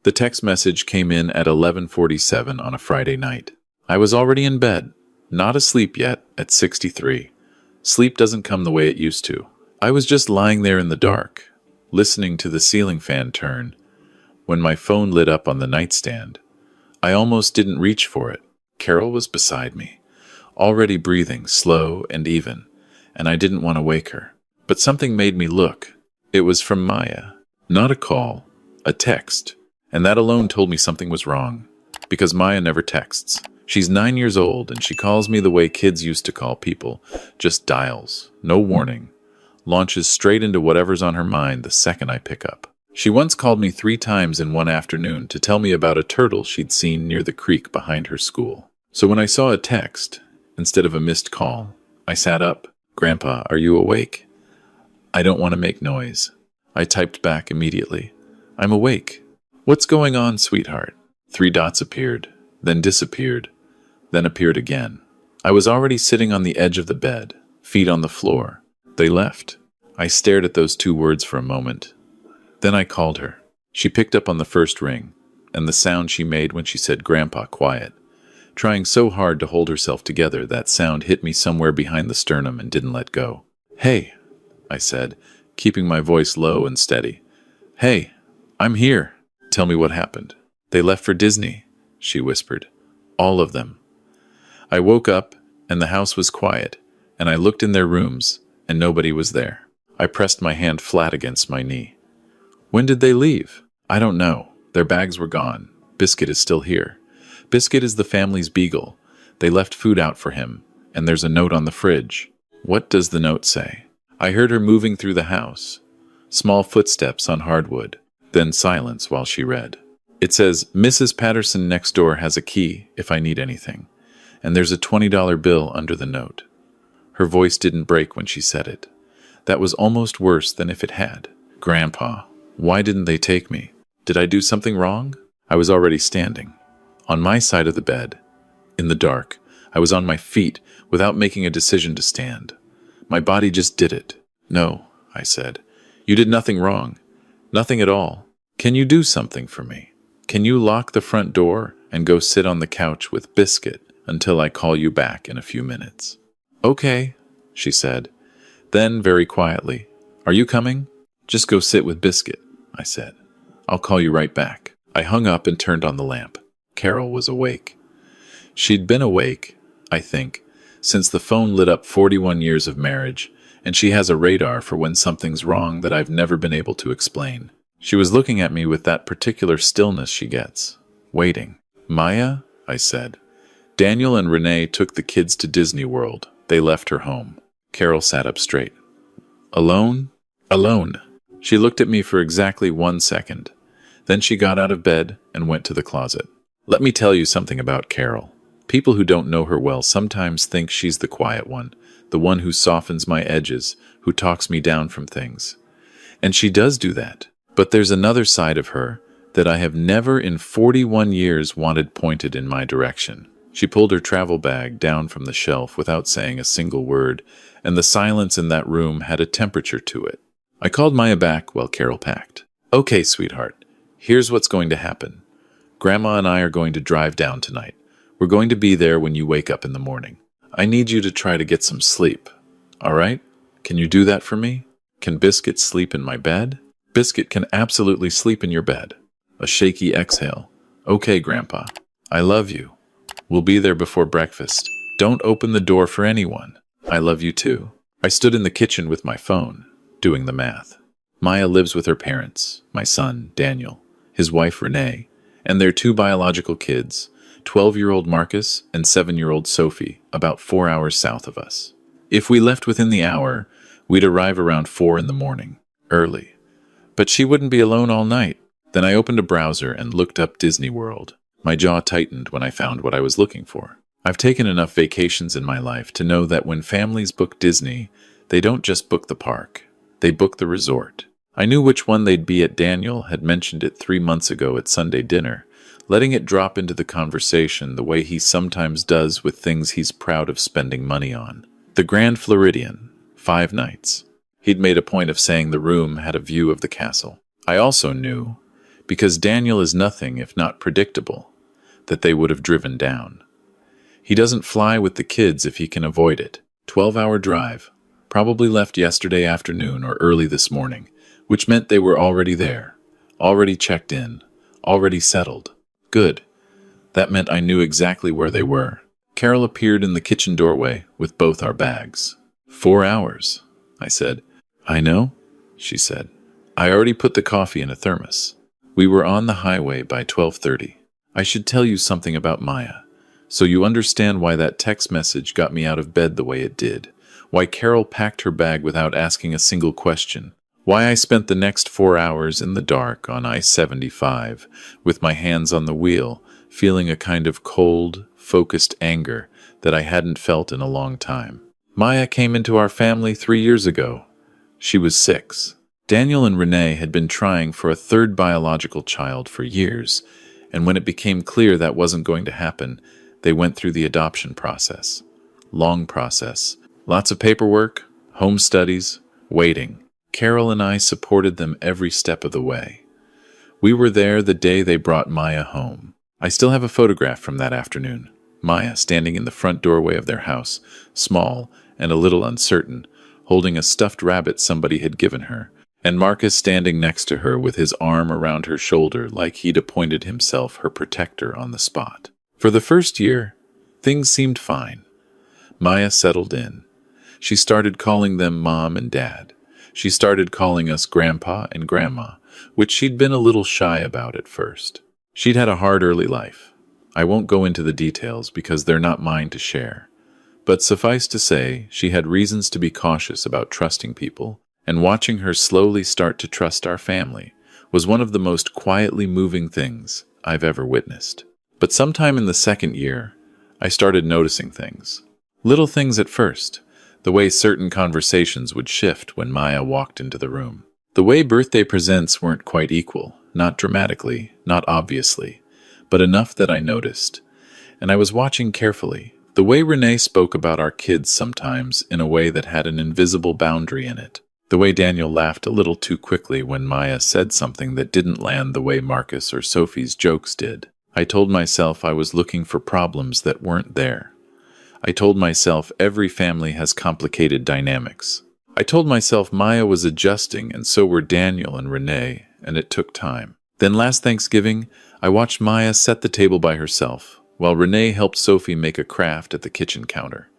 The text message came in at 11:47 on a Friday night. I was already in bed, not asleep yet at 63. Sleep doesn't come the way it used to. I was just lying there in the dark, listening to the ceiling fan turn, when my phone lit up on the nightstand. I almost didn't reach for it. Carol was beside me, already breathing slow and even, and I didn't want to wake her. But something made me look. It was from Maya. Not a call, a text. And that alone told me something was wrong, because Maya never texts. She's 9 years old, and she calls me the way kids used to call people. Just dials, no warning. Launches straight into whatever's on her mind the second I pick up. She once called me 3 times in one afternoon to tell me about a turtle she'd seen near the creek behind her school. So when I saw a text, instead of a missed call, I sat up. "Grandpa, are you awake?" "I don't want to make noise." I typed back immediately. "I'm awake." "What's going on, sweetheart?" 3 dots appeared, then disappeared, then appeared again. I was already sitting on the edge of the bed, feet on the floor. They left. I stared at those 2 words for a moment. Then I called her. She picked up on the first ring, and the sound she made when she said "Grandpa, quiet." Trying so hard to hold herself together, that sound hit me somewhere behind the sternum and didn't let go. "Hey," I said, keeping my voice low and steady. "Hey, I'm here. Tell me what happened." "They left for Disney," she whispered. "All of them." I woke up, and the house was quiet, and I looked in their rooms, and nobody was there. I pressed my hand flat against my knee. "When did they leave?" "I don't know. Their bags were gone. Biscuit is still here. Biscuit is the family's beagle. They left food out for him, and there's a note on the fridge." "What does the note say?" I heard her moving through the house. Small footsteps on hardwood, then silence while she read. It says, "Mrs. Patterson next door has a key if I need anything." And there's a $20 bill under the note. Her voice didn't break when she said it. That was almost worse than if it had. "Grandpa, why didn't they take me? Did I do something wrong?" I was already standing. On my side of the bed, in the dark, I was on my feet without making a decision to stand. My body just did it. "No," I said. "You did nothing wrong. Nothing at all. Can you do something for me? Can you lock the front door and go sit on the couch with Biscuit until I call you back in a few minutes?" "Okay," she said. Then, very quietly, "Are you coming?" "Just go sit with Biscuit," I said. "I'll call you right back." I hung up and turned on the lamp. Carol was awake. She'd been awake, I think, since the phone lit up 41 years of marriage, and she has a radar for when something's wrong that I've never been able to explain. She was looking at me with that particular stillness she gets, waiting. "Maya," I said. "Daniel and Renee took the kids to Disney World. They left her home." Carol sat up straight. "Alone?" "Alone." She looked at me for exactly 1 second. Then she got out of bed and went to the closet. Let me tell you something about Carol. People who don't know her well sometimes think she's the quiet one, the one who softens my edges, who talks me down from things. And she does do that. But there's another side of her that I have never in 41 years wanted pointed in my direction. She pulled her travel bag down from the shelf without saying a single word, and the silence in that room had a temperature to it. I called Maya back while Carol packed. "Okay, sweetheart, here's what's going to happen. Grandma and I are going to drive down tonight. We're going to be there when you wake up in the morning. I need you to try to get some sleep. All right? Can you do that for me? Can Biscuit sleep in my bed?" "Biscuit can absolutely sleep in your bed." A shaky exhale. "Okay, Grandpa. I love you. We'll be there before breakfast. Don't open the door for anyone. I love you too." I stood in the kitchen with my phone, doing the math. Maya lives with her parents, my son, Daniel, his wife, Renee, and their 2 biological kids, 12-year-old Marcus and 7-year-old Sophie, about 4 hours south of us. If we left within the hour, we'd arrive around 4 in the morning, early. But she wouldn't be alone all night. Then I opened a browser and looked up Disney World. My jaw tightened when I found what I was looking for. I've taken enough vacations in my life to know that when families book Disney, they don't just book the park. They book the resort. I knew which one they'd be at. Daniel had mentioned it 3 months ago at Sunday dinner, letting it drop into the conversation the way he sometimes does with things he's proud of spending money on. The Grand Floridian, 5 nights. He'd made a point of saying the room had a view of the castle. I also knew because Daniel is nothing if not predictable, that they would have driven down. He doesn't fly with the kids if he can avoid it. 12-hour drive, probably left yesterday afternoon or early this morning, which meant they were already there, already checked in, already settled. Good. That meant I knew exactly where they were. Carol appeared in the kitchen doorway with both our bags. 4 hours, I said. I know, she said. I already put the coffee in a thermos. We were on the highway by 12:30. I should tell you something about Maya, so you understand why that text message got me out of bed the way it did, why Carol packed her bag without asking a single question, why I spent the next 4 hours in the dark on I-75 with my hands on the wheel, feeling a kind of cold, focused anger that I hadn't felt in a long time. Maya came into our family 3 years ago. She was 6. Daniel and Renee had been trying for a third biological child for years, and when it became clear that wasn't going to happen, they went through the adoption process. Long process. Lots of paperwork, home studies, waiting. Carol and I supported them every step of the way. We were there the day they brought Maya home. I still have a photograph from that afternoon. Maya standing in the front doorway of their house, small and a little uncertain, holding a stuffed rabbit somebody had given her, and Marcus standing next to her with his arm around her shoulder like he'd appointed himself her protector on the spot. For the first year, things seemed fine. Maya settled in. She started calling them Mom and Dad. She started calling us Grandpa and Grandma, which she'd been a little shy about at first. She'd had a hard early life. I won't go into the details because they're not mine to share. But suffice to say, she had reasons to be cautious about trusting people, and watching her slowly start to trust our family was one of the most quietly moving things I've ever witnessed. But sometime in the second year, I started noticing things. Little things at first. The way certain conversations would shift when Maya walked into the room. The way birthday presents weren't quite equal, not dramatically, not obviously, but enough that I noticed. And I was watching carefully. The way Renee spoke about our kids sometimes in a way that had an invisible boundary in it. The way Daniel laughed a little too quickly when Maya said something that didn't land the way Marcus or Sophie's jokes did. I told myself I was looking for problems that weren't there. I told myself every family has complicated dynamics. I told myself Maya was adjusting and so were Daniel and Renee, and it took time. Then last Thanksgiving, I watched Maya set the table by herself, while Renee helped Sophie make a craft at the kitchen counter.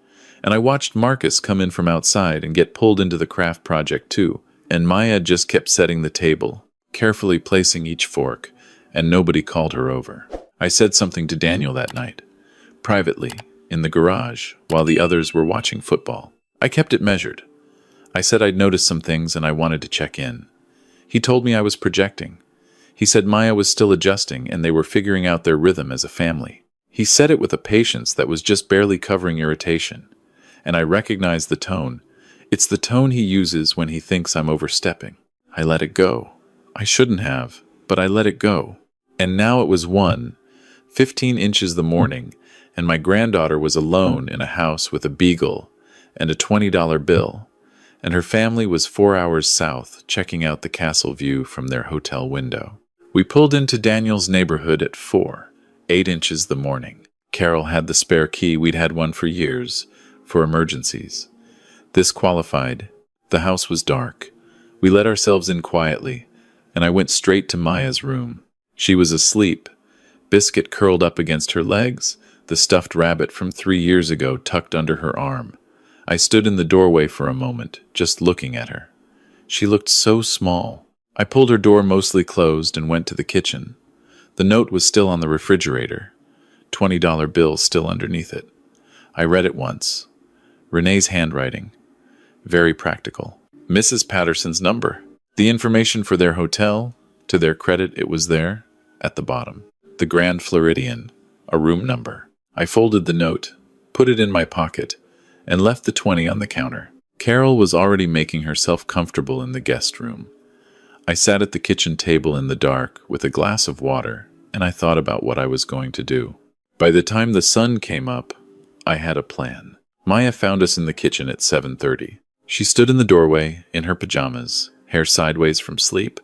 And I watched Marcus come in from outside and get pulled into the craft project too, and Maya just kept setting the table, carefully placing each fork, and nobody called her over. I said something to Daniel that night, privately, in the garage, while the others were watching football. I kept it measured. I said I'd noticed some things and I wanted to check in. He told me I was projecting. He said Maya was still adjusting and they were figuring out their rhythm as a family. He said it with a patience that was just barely covering irritation. And I recognized the tone. It's the tone he uses when he thinks I'm overstepping. I let it go. I shouldn't have, but I let it go. And now it was 15 inches the morning, and my granddaughter was alone in a house with a beagle and a $20 bill, and her family was 4 hours south checking out the castle view from their hotel window. We pulled into Daniel's neighborhood at 8 inches the morning. Carol had the spare key. We'd had one for years, for emergencies. This qualified. The house was dark. We let ourselves in quietly, and I went straight to Maya's room. She was asleep, biscuit curled up against her legs, the stuffed rabbit from 3 years ago tucked under her arm. I stood in the doorway for a moment, just looking at her. She looked so small. I pulled her door mostly closed and went to the kitchen. The note was still on the refrigerator, $20 bill still underneath it. I read it once. Renee's handwriting. Very practical. Mrs. Patterson's number. The information for their hotel, to their credit, it was there, at the bottom. The Grand Floridian, a room number. I folded the note, put it in my pocket, and left the 20 on the counter. Carol was already making herself comfortable in the guest room. I sat at the kitchen table in the dark with a glass of water, and I thought about what I was going to do. By the time the sun came up, I had a plan. Maya found us in the kitchen at 7:30. She stood in the doorway, in her pajamas, hair sideways from sleep,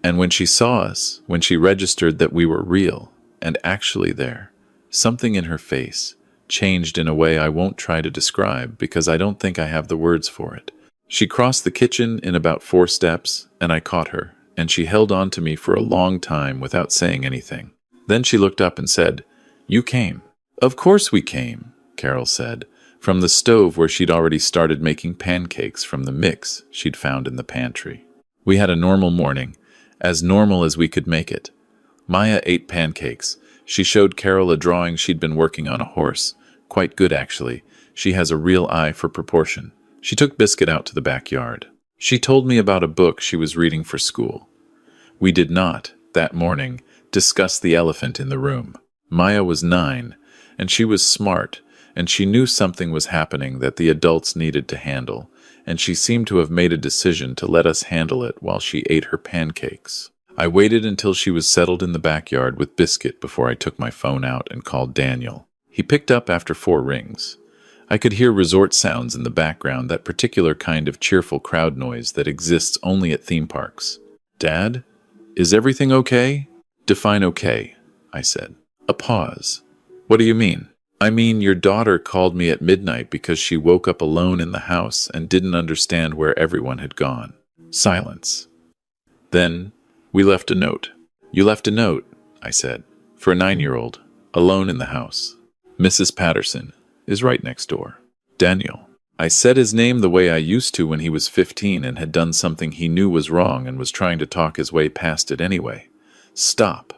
And when she saw us, when she registered that we were real and actually there, something in her face changed in a way I won't try to describe because I don't think I have the words for it. She crossed the kitchen in about 4 steps, and I caught her, and she held on to me for a long time without saying anything. Then she looked up and said, "You came." "Of course we came," Carol said, from the stove where she'd already started making pancakes from the mix she'd found in the pantry. We had a normal morning, as normal as we could make it. Maya ate pancakes. She showed Carol a drawing she'd been working on a horse. Quite good, actually. She has a real eye for proportion. She took Biscuit out to the backyard. She told me about a book she was reading for school. We did not, that morning, discuss the elephant in the room. Maya was 9, and she was smart, and she knew something was happening that the adults needed to handle, and she seemed to have made a decision to let us handle it while she ate her pancakes. I waited until she was settled in the backyard with Biscuit before I took my phone out and called Daniel. He picked up after 4 rings. I could hear resort sounds in the background, that particular kind of cheerful crowd noise that exists only at theme parks. "Dad? Is everything okay?" "Define okay," I said. A pause. "What do you mean?" "I mean, your daughter called me at midnight because she woke up alone in the house and didn't understand where everyone had gone." Silence. "Then we left a note." "You left a note," I said, "for a 9-year-old, alone in the house. Mrs. Patterson is right next door." "Daniel." I said his name the way I used to when he was 15 and had done something he knew was wrong and was trying to talk his way past it anyway. "Stop.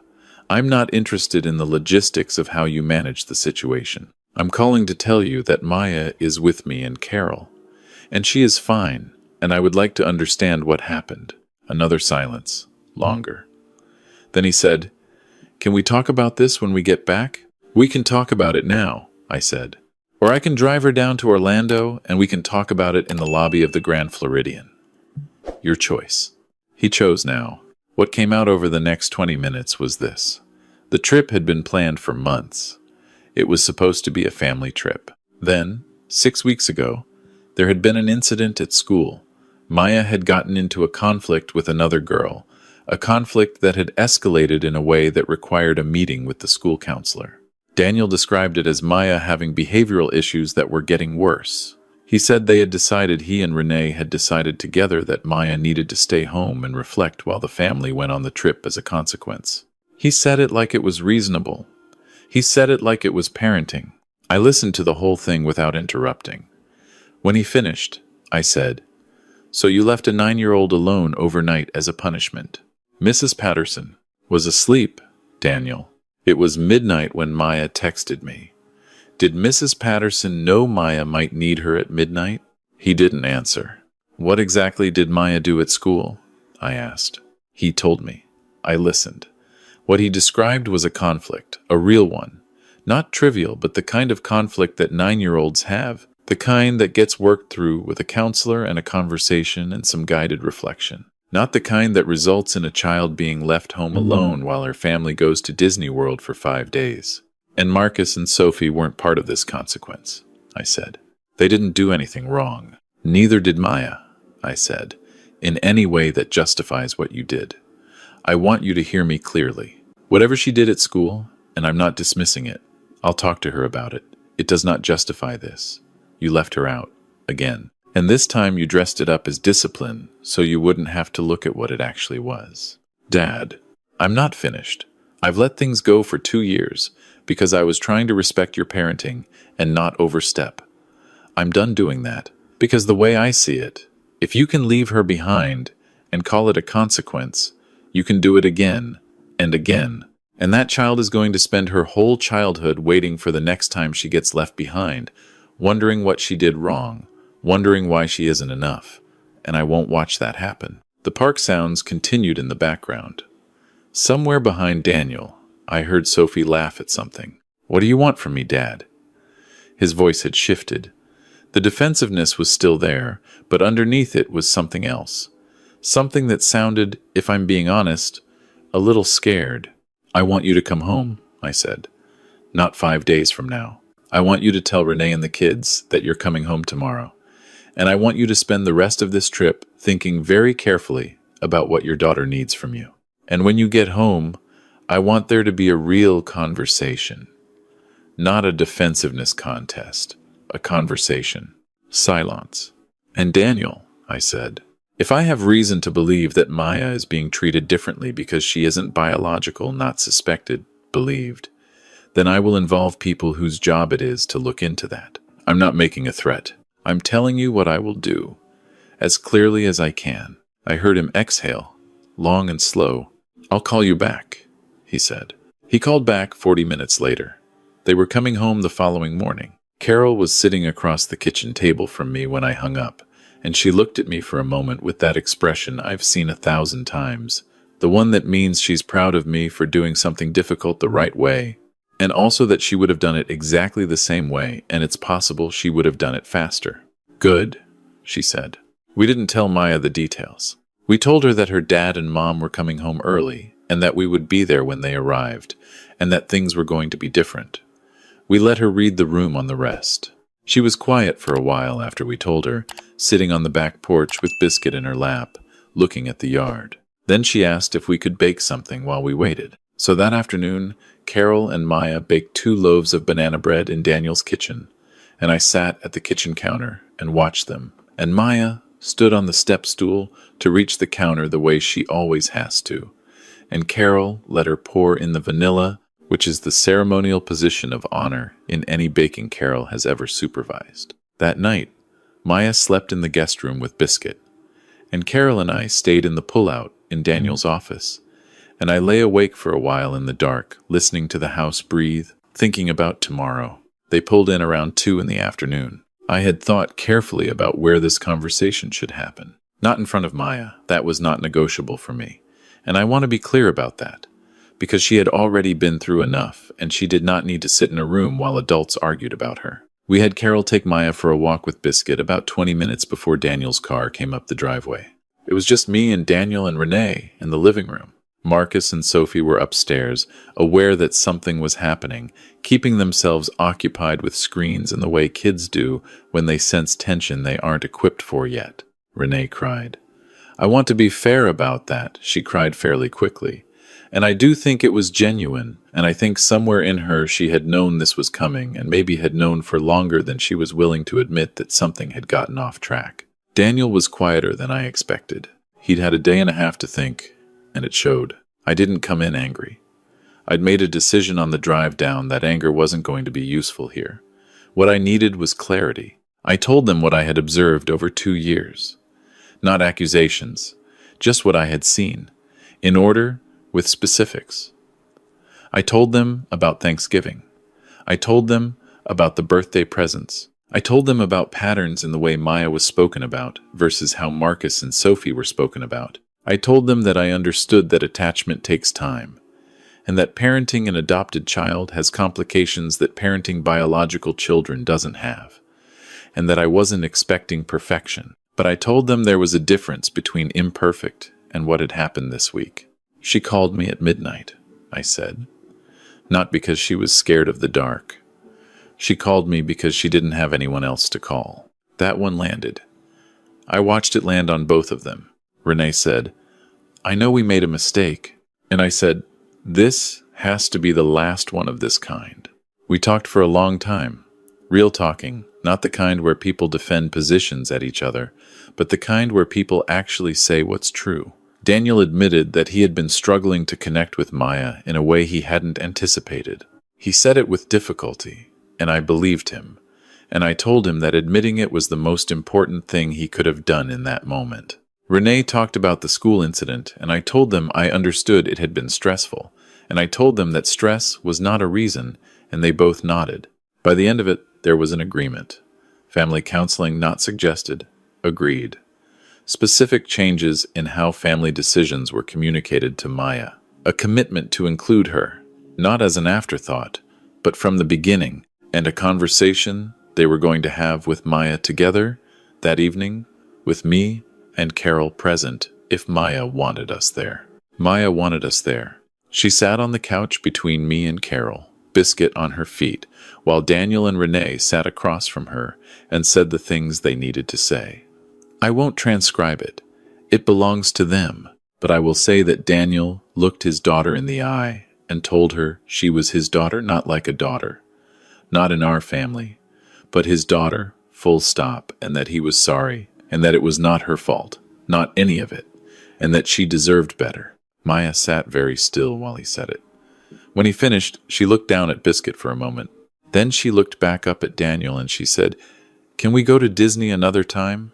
I'm not interested in the logistics of how you manage the situation. I'm calling to tell you that Maya is with me and Carol, and she is fine, and I would like to understand what happened." Another silence. Longer. Then he said, "Can we talk about this when we get back?" "We can talk about it now," I said. "Or I can drive her down to Orlando and we can talk about it in the lobby of the Grand Floridian." "Your choice." He chose now. What came out over the next 20 minutes was this. The trip had been planned for months. It was supposed to be a family trip. Then, 6 weeks ago, there had been an incident at school. Maya had gotten into a conflict with another girl, a conflict that had escalated in a way that required a meeting with the school counselor. Daniel described it as Maya having behavioral issues that were getting worse. He said he and Renee had decided together that Maya needed to stay home and reflect while the family went on the trip as a consequence. He said it like it was reasonable. He said it like it was parenting. I listened to the whole thing without interrupting. When he finished, I said, "So you left a 9-year-old alone overnight as a punishment." "Mrs. Patterson was asleep, Daniel. It was midnight when Maya texted me. Did Mrs. Patterson know Maya might need her at midnight?" He didn't answer. "What exactly did Maya do at school?" I asked. He told me. I listened. What he described was a conflict, a real one. Not trivial, but the kind of conflict that 9-year-olds have. The kind that gets worked through with a counselor and a conversation and some guided reflection. Not the kind that results in a child being left home alone while her family goes to Disney World for 5 days. And Marcus and Sophie weren't part of this consequence, I said. They didn't do anything wrong. Neither did Maya, I said, in any way that justifies what you did. I want you to hear me clearly. Whatever she did at school, and I'm not dismissing it, I'll talk to her about it. It does not justify this. You left her out, again. And this time you dressed it up as discipline so you wouldn't have to look at what it actually was. Dad, I'm not finished. I've let things go for 2 years because I was trying to respect your parenting and not overstep. I'm done doing that because the way I see it, if you can leave her behind and call it a consequence, you can do it again and again. And that child is going to spend her whole childhood waiting for the next time she gets left behind, wondering what she did wrong, wondering why she isn't enough, and I won't watch that happen. The park sounds continued in the background. Somewhere behind Daniel, I heard Sophie laugh at something. "What do you want from me, Dad?" His voice had shifted. The defensiveness was still there, but underneath it was something else. Something that sounded, if I'm being honest, a little scared. "I want you to come home," I said. "Not 5 days from now. I want you to tell Renee and the kids that you're coming home tomorrow. And I want you to spend the rest of this trip thinking very carefully about what your daughter needs from you." And when you get home, I want there to be a real conversation. Not a defensiveness contest. A conversation. Silence. And Daniel, I said, if I have reason to believe that Maya is being treated differently because she isn't biological, not suspected, believed, then I will involve people whose job it is to look into that. I'm not making a threat. I'm telling you what I will do, as clearly as I can. I heard him exhale, long and slow. I'll call you back, he said. He called back 40 minutes later. They were coming home the following morning. Carol was sitting across the kitchen table from me when I hung up, and she looked at me for a moment with that expression I've seen 1,000 times, the one that means she's proud of me for doing something difficult the right way, and also that she would have done it exactly the same way, and it's possible she would have done it faster. Good, she said. We didn't tell Maya the details. We told her that her dad and mom were coming home early, and that we would be there when they arrived, and that things were going to be different. We let her read the room on the rest. She was quiet for a while after we told her, sitting on the back porch with Biscuit in her lap, looking at the yard. Then she asked if we could bake something while we waited. So that afternoon, Carol and Maya baked 2 loaves of banana bread in Daniel's kitchen, and I sat at the kitchen counter and watched them, and Maya stood on the step stool to reach the counter the way she always has to, and Carol let her pour in the vanilla, which is the ceremonial position of honor in any baking Carol has ever supervised. That night, Maya slept in the guest room with Biscuit, and Carol and I stayed in the pullout in Daniel's office, and I lay awake for a while in the dark, listening to the house breathe, thinking about tomorrow. They pulled in around 2 in the afternoon. I had thought carefully about where this conversation should happen. Not in front of Maya. That was not negotiable for me. And I want to be clear about that, because she had already been through enough, and she did not need to sit in a room while adults argued about her. We had Carol take Maya for a walk with Biscuit about 20 minutes before Daniel's car came up the driveway. It was just me and Daniel and Renee in the living room. Marcus and Sophie were upstairs, aware that something was happening, keeping themselves occupied with screens in the way kids do when they sense tension they aren't equipped for yet. Renee cried. I want to be fair about that, she cried fairly quickly. And I do think it was genuine, and I think somewhere in her she had known this was coming, and maybe had known for longer than she was willing to admit that something had gotten off track. Daniel was quieter than I expected. He'd had a day and a half to think, and it showed. I didn't come in angry. I'd made a decision on the drive down that anger wasn't going to be useful here. What I needed was clarity. I told them what I had observed over 2 years. Not accusations, just what I had seen, in order, with specifics. I told them about Thanksgiving. I told them about the birthday presents. I told them about patterns in the way Maya was spoken about versus how Marcus and Sophie were spoken about. I told them that I understood that attachment takes time, and that parenting an adopted child has complications that parenting biological children doesn't have, and that I wasn't expecting perfection. But I told them there was a difference between imperfect and what had happened this week. She called me at midnight, I said. Not because she was scared of the dark. She called me because she didn't have anyone else to call. That one landed. I watched it land on both of them. Renee said, I know we made a mistake. And I said, this has to be the last one of this kind. We talked for a long time. Real talking, not the kind where people defend positions at each other, but the kind where people actually say what's true. Daniel admitted that he had been struggling to connect with Maya in a way he hadn't anticipated. He said it with difficulty, and I believed him, and I told him that admitting it was the most important thing he could have done in that moment. Renee talked about the school incident, and I told them I understood it had been stressful, and I told them that stress was not a reason, and they both nodded. By the end of it, there was an agreement. Family counseling not suggested, agreed. Specific changes in how family decisions were communicated to Maya. A commitment to include her, not as an afterthought, but from the beginning, and a conversation they were going to have with Maya together that evening, with me and Carol present if Maya wanted us there. Maya wanted us there. She sat on the couch between me and Carol, Biscuit on her feet, while Daniel and Renee sat across from her and said the things they needed to say. I won't transcribe it. It belongs to them. But I will say that Daniel looked his daughter in the eye and told her she was his daughter, not like a daughter, not in our family, but his daughter, full stop, and that he was sorry, and that it was not her fault, not any of it, and that she deserved better. Maya sat very still while he said it. When he finished, she looked down at Biscuit for a moment. Then she looked back up at Daniel and she said, "Can we go to Disney another time?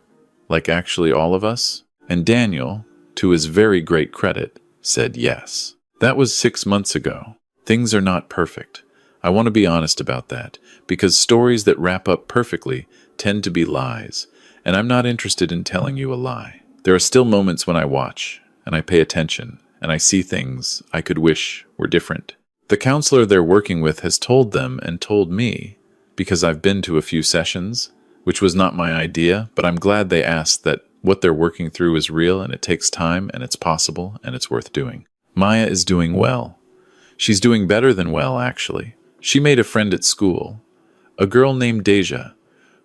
Like actually all of us?" And Daniel, to his very great credit, said yes. That was 6 months ago. Things are not perfect. I want to be honest about that, because stories that wrap up perfectly tend to be lies, and I'm not interested in telling you a lie. There are still moments when I watch, and I pay attention, and I see things I could wish were different. The counselor they're working with has told them and told me, because I've been to a few sessions, which was not my idea, but I'm glad they asked that what they're working through is real and it takes time and it's possible and it's worth doing. Maya is doing well. She's doing better than well, actually. She made a friend at school, a girl named Deja,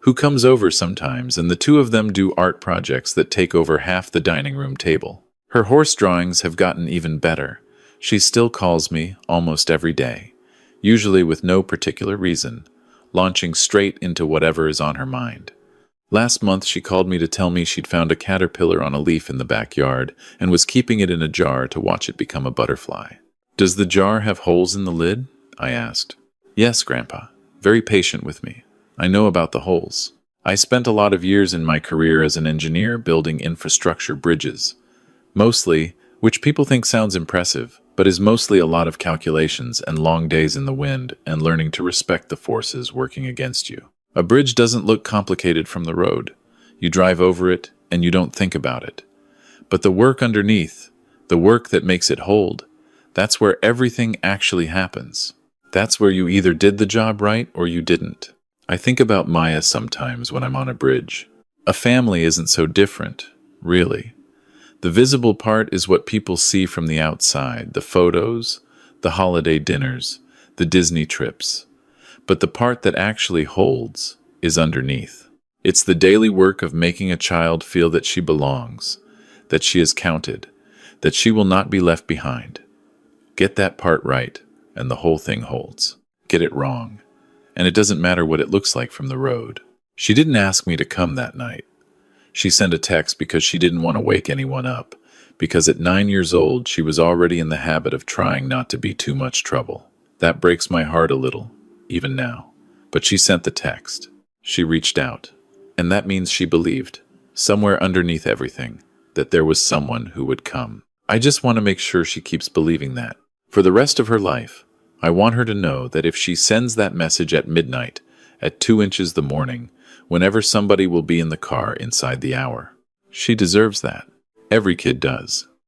who comes over sometimes, and the two of them do art projects that take over half the dining room table. Her horse drawings have gotten even better. She still calls me almost every day, usually with no particular reason, launching straight into whatever is on her mind. Last month she called me to tell me she'd found a caterpillar on a leaf in the backyard and was keeping it in a jar to watch it become a butterfly. "Does the jar have holes in the lid?" I asked. "Yes, Grandpa. Very patient with me. I know about the holes. I spent a lot of years in my career as an engineer building infrastructure bridges. Mostly, which people think sounds impressive, but is mostly a lot of calculations and long days in the wind and learning to respect the forces working against you. A bridge doesn't look complicated from the road. You drive over it and you don't think about it. But the work underneath, the work that makes it hold, that's where everything actually happens. That's where you either did the job right or you didn't. I think about Maya sometimes when I'm on a bridge. A family isn't so different, really. The visible part is what people see from the outside, the photos, the holiday dinners, the Disney trips. But the part that actually holds is underneath. It's the daily work of making a child feel that she belongs, that she is counted, that she will not be left behind. Get that part right, and the whole thing holds. Get it wrong, and it doesn't matter what it looks like from the road. She didn't ask me to come that night. She sent a text because she didn't want to wake anyone up, because at 9 years old she was already in the habit of trying not to be too much trouble. That breaks my heart a little, even now. But she sent the text. She reached out. And that means she believed, somewhere underneath everything, that there was someone who would come. I just want to make sure she keeps believing that. For the rest of her life, I want her to know that if she sends that message at midnight, at 2 inches the morning, whenever somebody will be in the car inside the hour, she deserves that. Every kid does.